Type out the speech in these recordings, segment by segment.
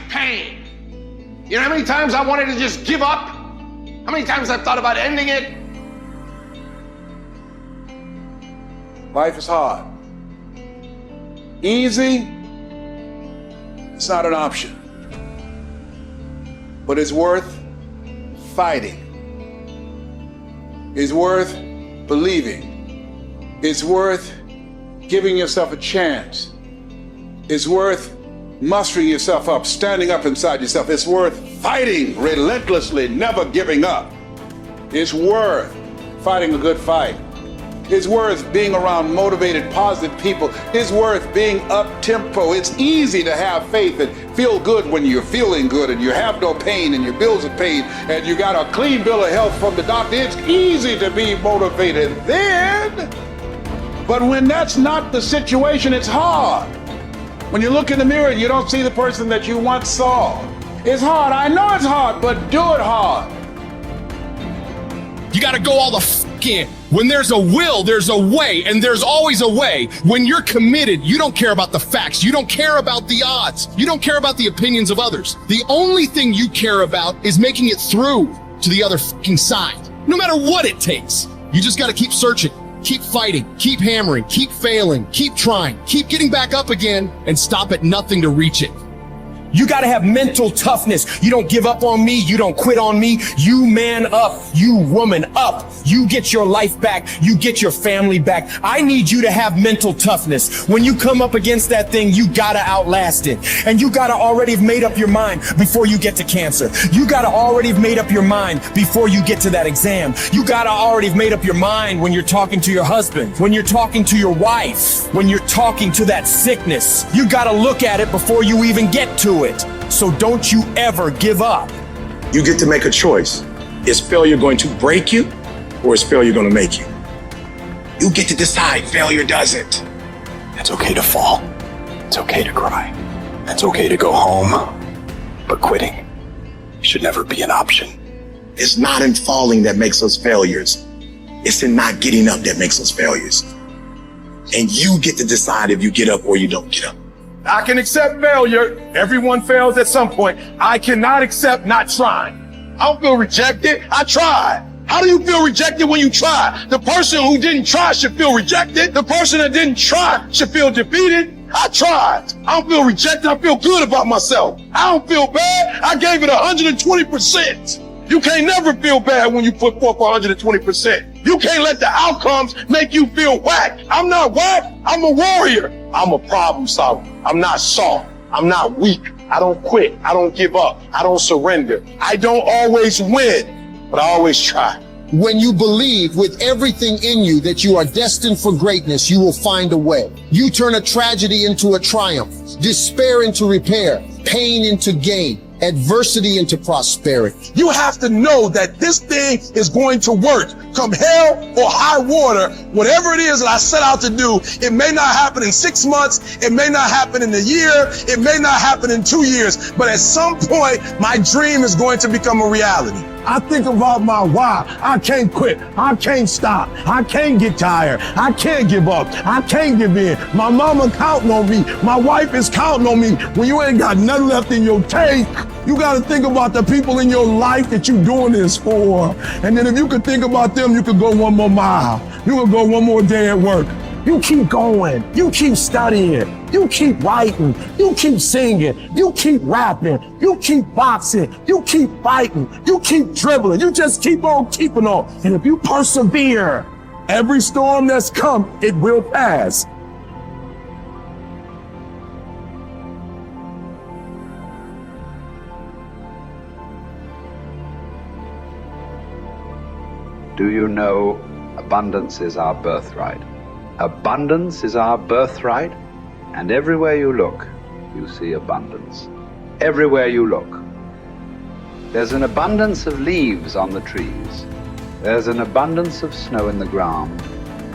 pain. You know how many times I wanted to just give up? How many times I've thought about ending it? Life is hard. Easy, it's not an option. But it's worth fighting. It's worth believing. It's worth giving yourself a chance. It's worth mustering yourself up, standing up inside yourself. It's worth fighting relentlessly, never giving up. It's worth fighting a good fight. It's worth being around motivated, positive people. It's worth being up-tempo. It's easy to have faith and feel good when you're feeling good and you have no pain and your bills are paid and you got a clean bill of health from the doctor. It's easy to be motivated then. But when that's not the situation, it's hard. When you look in the mirror and you don't see the person that you once saw. It's hard. I know it's hard, but do it hard. You got to go all the f in. When there's a will, there's a way, and there's always a way. When you're committed, you don't care about the facts. You don't care about the odds. You don't care about the opinions of others. The only thing you care about is making it through to the other f***ing side. No matter what it takes. You just got to keep searching, keep fighting, keep hammering, keep failing, keep trying, keep getting back up again, and stop at nothing to reach it. You gotta have mental toughness. You don't give up on me. You don't quit on me. You man up. You woman up. You get your life back. You get your family back. I need you to have mental toughness. When you come up against that thing, you gotta outlast it. And you gotta already have made up your mind before you get to cancer. You gotta already have made up your mind before you get to that exam. You gotta already have made up your mind when you're talking to your husband, when you're talking to your wife, when you're talking to that sickness. You gotta look at it before you even get to it. So don't you ever give up. You get to make a choice. Is failure going to break you or is failure going to make you? You get to decide. Failure doesn't. It's okay to fall. It's okay to cry. It's okay to go home. But quitting should never be an option. It's not in falling that makes us failures. It's in not getting up that makes us failures. And you get to decide if you get up or you don't get up. I can accept failure. Everyone fails at some point. I cannot accept not trying. I don't feel rejected. I tried. How do you feel rejected when you try? The person who didn't try should feel rejected. The person that didn't try should feel defeated. I tried. I don't feel rejected. I feel good about myself. I don't feel bad. I gave it 120%. You can't never feel bad when you put forth 120%. You can't let the outcomes make you feel whack. I'm not whack. I'm a warrior. I'm a problem solver. I'm not soft. I'm not weak. I don't quit. I don't give up. I don't surrender. I don't always win, but I always try. When you believe with everything in you that you are destined for greatness, you will find a way. You turn a tragedy into a triumph, despair into repair, pain into gain, adversity into prosperity. You have to know that this thing is going to work. Come hell or high water, whatever it is that I set out to do, it may not happen in 6 months, it may not happen in a year, it may not happen in 2 years, but at some point, my dream is going to become a reality. I think about my why. I can't quit. I can't stop. I can't get tired. I can't give up. I can't give in. My mama counting on me. My wife is counting on me. When you ain't got nothing left in your tank, you got to think about the people in your life that you're doing this for. And then if you could think about them, you could go one more mile. You could go one more day at work. You keep going. You keep studying. You keep writing. You keep singing. You keep rapping. You keep boxing. You keep fighting. You keep dribbling. You just keep on keeping on. And if you persevere, every storm that's come, it will pass. Do you know abundance is our birthright? Abundance is our birthright, and everywhere you look, you see abundance. Everywhere you look. There's an abundance of leaves on the trees. There's an abundance of snow in the ground.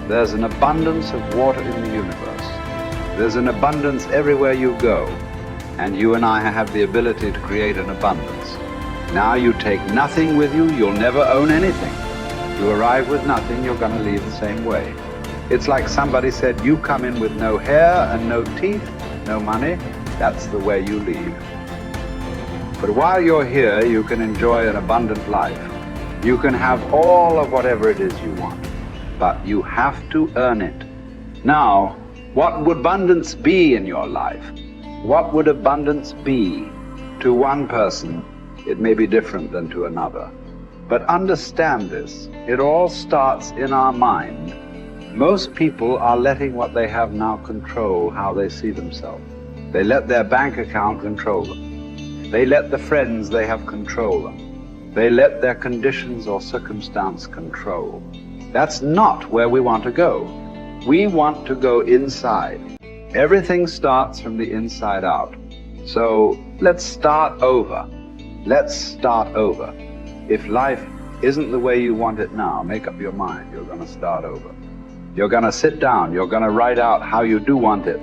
There's an abundance of water in the universe. There's an abundance everywhere you go, and you and I have the ability to create an abundance. Now you take nothing with you, you'll never own anything. You arrive with nothing, you're going to leave the same way. It's like somebody said, you come in with no hair and no teeth, no money, that's the way you leave. But while you're here, you can enjoy an abundant life. You can have all of whatever it is you want, but you have to earn it. Now, what would abundance be in your life? What would abundance be? To one person, it may be different than to another. But understand this, it all starts in our mind. Most people are letting what they have now control how they see themselves. They let their bank account control them. They let the friends they have control them. They let their conditions or circumstance control. That's not where we want to go. We want to go inside. Everything starts from the inside out. So let's start over. Let's start over. If life isn't the way you want it now, make up your mind. You're going to start over. You're going to sit down. You're going to write out how you do want it.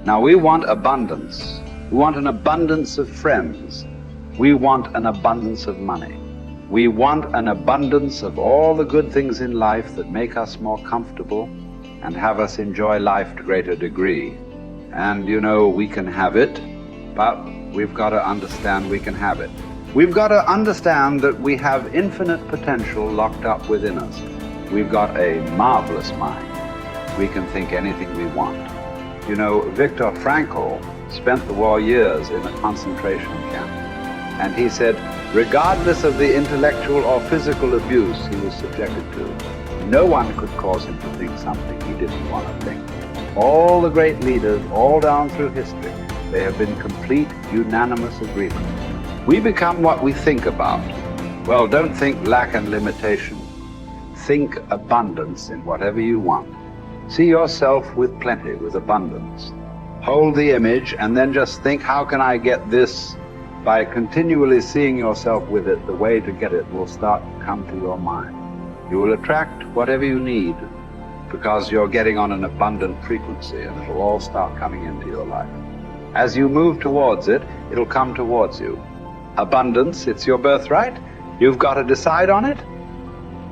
Now, we want abundance. We want an abundance of friends. We want an abundance of money. We want an abundance of all the good things in life that make us more comfortable and have us enjoy life to a greater degree. And you know, we can have it, but we've got to understand we can have it. We've got to understand that we have infinite potential locked up within us. We've got a marvelous mind. We can think anything we want. You know, Viktor Frankl spent the war years in a concentration camp. And he said, regardless of the intellectual or physical abuse he was subjected to, no one could cause him to think something he didn't want to think. All the great leaders, all down through history, they have been complete, unanimous agreement. We become what we think about. Well, don't think lack and limitation. Think abundance in whatever you want. See yourself with plenty, with abundance. Hold the image and then just think, how can I get this? By continually seeing yourself with it, the way to get it will start to come to your mind. You will attract whatever you need because you're getting on an abundant frequency, and it'll all start coming into your life. As you move towards it, it'll come towards you. Abundance, it's your birthright. You've got to decide on it.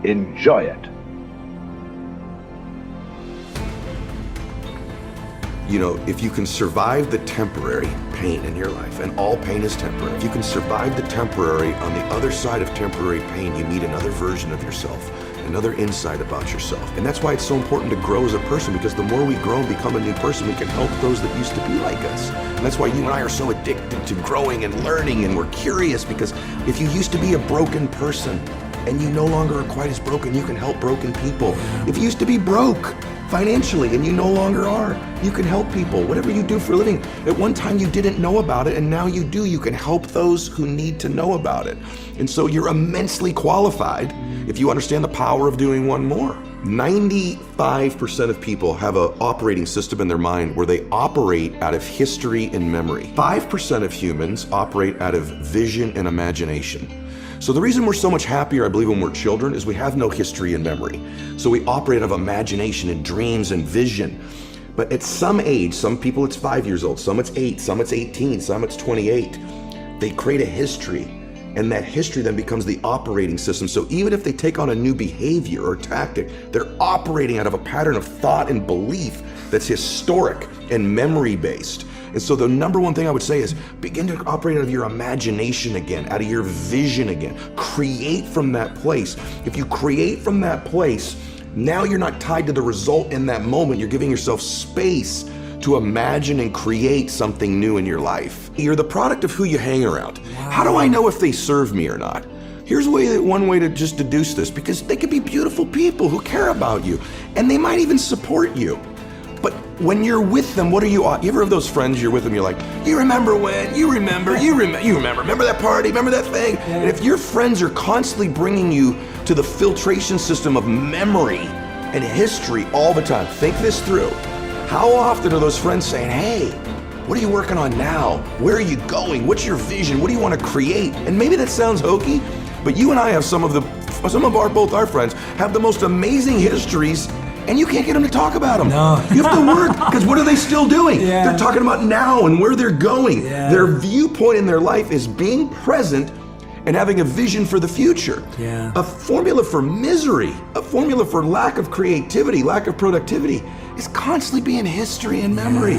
Enjoy it. You know, if you can survive the temporary pain in your life, and all pain is temporary, if you can survive the temporary, on the other side of temporary pain, you meet another version of yourself, another insight about yourself. And that's why it's so important to grow as a person, because the more we grow and become a new person, we can help those that used to be like us. And that's why you and I are so addicted to growing and learning, and we're curious, because if you used to be a broken person and you no longer are quite as broken, you can help broken people. If you used to be broke financially and you no longer are, you can help people. Whatever you do for a living, at one time you didn't know about it and now you do. You can help those who need to know about it. And so you're immensely qualified if you understand the power of doing one more. 95% of people have an operating system in their mind where they operate out of history and memory. 5% of humans operate out of vision and imagination. So the reason we're so much happier, I believe, when we're children is we have no history and memory. So we operate out of imagination and dreams and vision. But at some age, some people it's 5 years old, some it's 8, some it's 18, some it's 28, they create a history, and that history then becomes the operating system. So even if they take on a new behavior or tactic, they're operating out of a pattern of thought and belief that's historic and memory-based. And so the number one thing I would say is begin to operate out of your imagination again, out of your vision again. Create from that place. If you create from that place, now you're not tied to the result in that moment. You're giving yourself space to imagine and create something new in your life. You're the product of who you hang around. Wow. How do I know if they serve me or not? Here's one way to just deduce this, because they could be beautiful people who care about you, and they might even support you. But when you're with them, what are you ever have those friends you're with them, you're like, you remember when, you remember that party, remember that thing? Yeah. And if your friends are constantly bringing you to the filtration system of memory and history all the time, think this through. How often are those friends saying, hey, what are you working on now? Where are you going? What's your vision? What do you want to create? And maybe that sounds hokey, but you and I have both our friends have the most amazing histories, and you can't get them to talk about them. No. You have to work, because what are they still doing? Yeah. They're talking about now and where they're going. Yeah. Their viewpoint in their life is being present and having a vision for the future. Yeah. A formula for misery, a formula for lack of creativity, lack of productivity, is constantly being history and memory.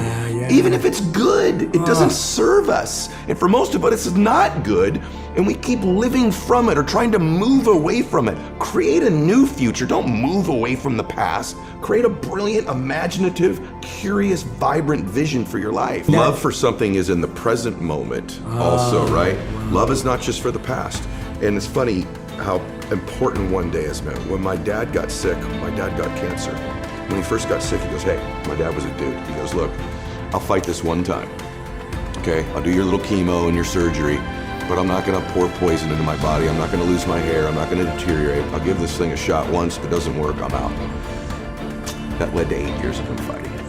Even if it's good, it doesn't serve us. And for most of us, it's not good. And we keep living from it or trying to move away from it. Create a new future. Don't move away from the past. Create a brilliant, imaginative, curious, vibrant vision for your life. Love for something is in the present moment also, right? Love is not just for the past. And it's funny how important one day is, man. When my dad got sick, my dad got cancer. When he first got sick, he goes, hey, my dad was a dude. He goes, look, I'll fight this one time. Okay, I'll do your little chemo and your surgery, but I'm not gonna pour poison into my body. I'm not gonna lose my hair. I'm not gonna deteriorate. I'll give this thing a shot once. If it doesn't work, I'm out. That led to 8 years of him fighting it.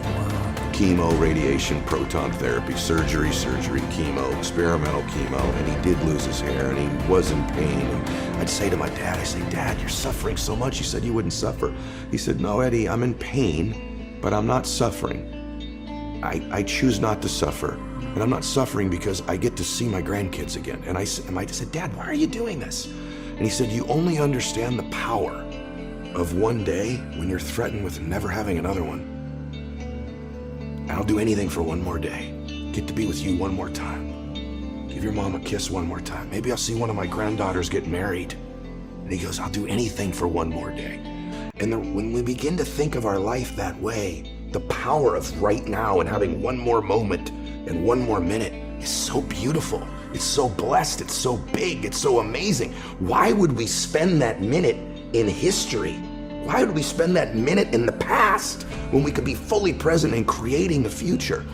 Chemo, radiation, proton therapy, surgery, chemo, experimental chemo, and he did lose his hair and he was in pain. And I'd say to my dad, Dad, you're suffering so much. You said you wouldn't suffer. He said, no, Eddie, I'm in pain, but I'm not suffering. I choose not to suffer. And I'm not suffering because I get to see my grandkids again. And I said, Dad, why are you doing this? And he said, you only understand the power of one day when you're threatened with never having another one. And I'll do anything for one more day. Get to be with you one more time. Give your mom a kiss one more time. Maybe I'll see one of my granddaughters get married. And he goes, I'll do anything for one more day. And when we begin to think of our life that way, the power of right now and having one more moment and one more minute is so beautiful. It's so blessed. It's so big. It's so amazing. Why would we spend that minute in history? Why would we spend that minute in the past when we could be fully present and creating the future?